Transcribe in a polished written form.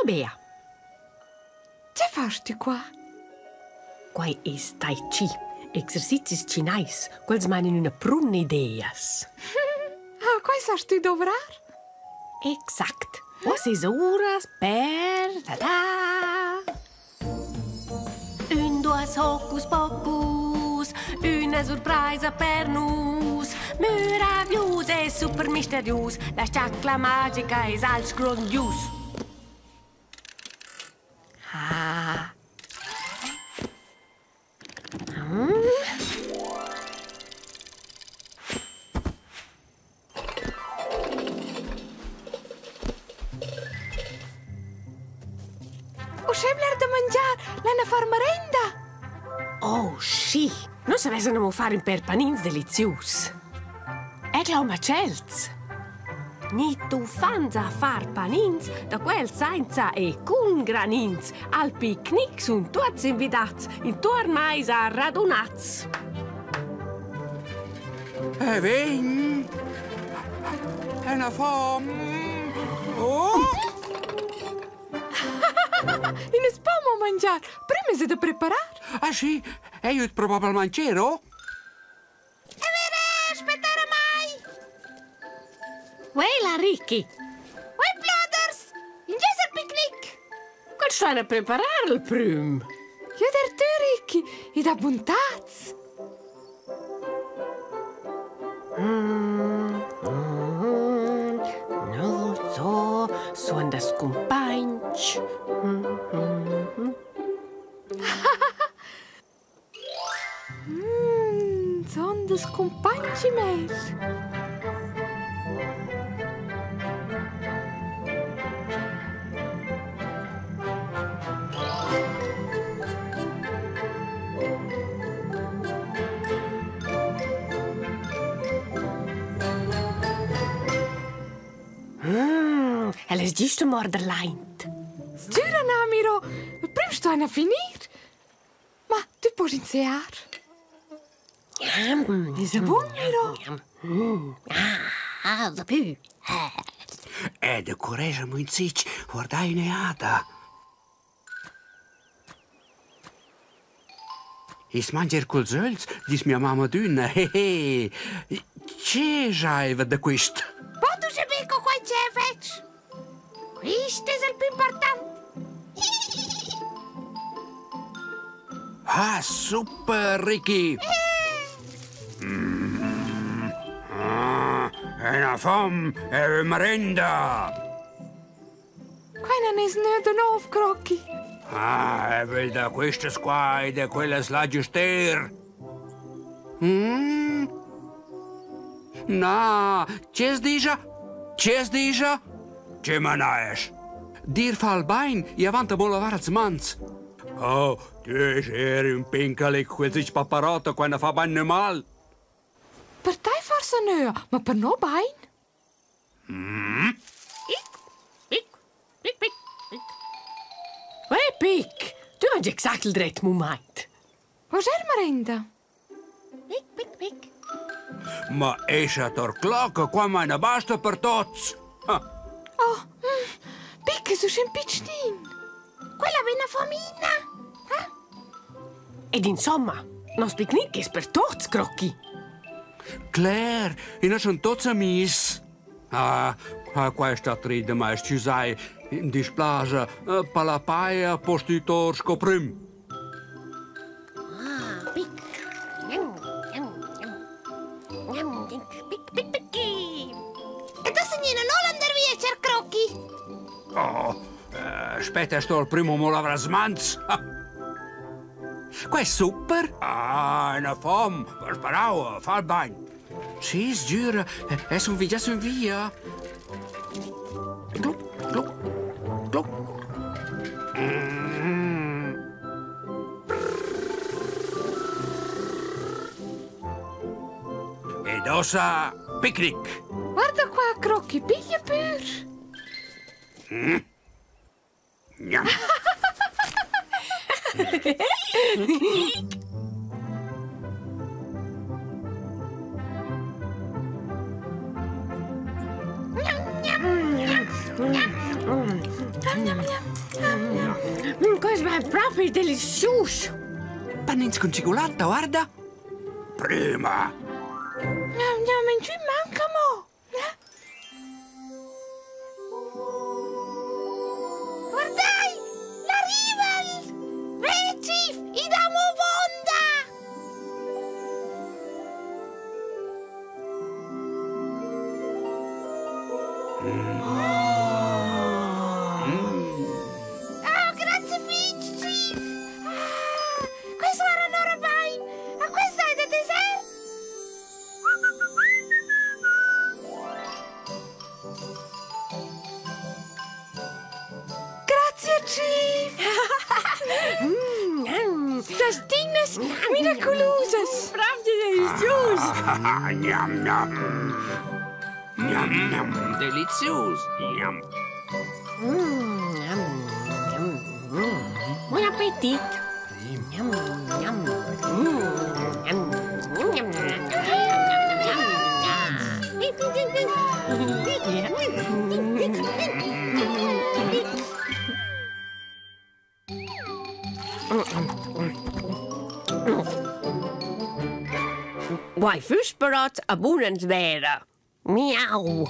Bea. Che fas tu qua? Quai es Tai Chi. Exercicis cinais. Quels meinen una prunne ideas. Ah, quai sas tu dovrar? Exact. Was is horas per... Ta-da! Un, duas, hocus pocus. Una surpresa per nus. Meraviglius e super misterius. La sciacla magica es als grandius. Ah. O schebler de mangiar, l'ana far merenda. Oh, sì! Non savessero fare per panins delizius. E glau macelts. Ni tu fans a far panins da quel senza e con granins. Al picnic sun tutti invitati, intorno mais a radunats. E ven! È una fame! Oh! In spomo mangiar, prima se da preparar. Ah sì? E io probabilmente c'ero? E vere, aspettare mai. Uela, Ricky! Oi, Bladers, in gesa il picnic. Quel stai a preparare il prum? Io der tu, Ricky, ed abbontats. Non so, sono das compagns. Son des compagni meis. Ela es giusto morderleint. Stura namiro, prim sto a finir. Ma tu puoi insear. Is a buon miro. Ah, da più. E de coreja muito zic, guardai neata. Is manger col zölz, dis mia mamma d'una, Che jaiva de quist? Potu se bico quai ce fec. Questo è il più importante. Ah, super, Ricky! È una fame, è una merenda! Quai non es nöden aufkrocki. Ah, è veda questa qua e da quella slagiuster. Na, ce-s dija? Ce-s dija? Ce manaes? Dir fal bain, i avanta molavare als mans. Oh, tu eri un pincalic quel zic paparotto quando fa bain mal. Per te forse nö, ma per no bain. Ué, Pic! Tu mangi exact il dret moment. Was er merenda? Ma esce torclocco qua mai basta per tots. Oh, picche su sempicnin. Quella vena famina. Ed insomma, nos picnic es per tots, crocchi. Claire, e noi sono tots amis. Ah, questa tride mais ci sai, in displaza, palapaia postitor scoprim. E da segnina non andar via cer crocchi. Oh, aspetta, sto al primo molavra smans. Qua è super. Ah, una fome, sparau, fa il bagno. Sì, giura, è un via. Glup, glup, glup. Ed ossa picnic. Guarda qua, crocchi, piglia pur. Gnam. Nham, nham, nham. Questo è proprio delizioso. Panins con cicolata, guarda. Prima. Andiamo in giù, manca mo. Guardai, la rival! Veci, i damo vonda! Oh, grazie Finch, Chief! Questo era Nora Bine! A questa è del dessert! Grazie, Chief! Tastines miraculosas! Proprio delizioso. Gnam, gnam. Gnam, gnam. Delizioso. Gnam. Buon appetito. Yum, yum. Yum, yum. Guai, füsperat a bunens vera. Miau.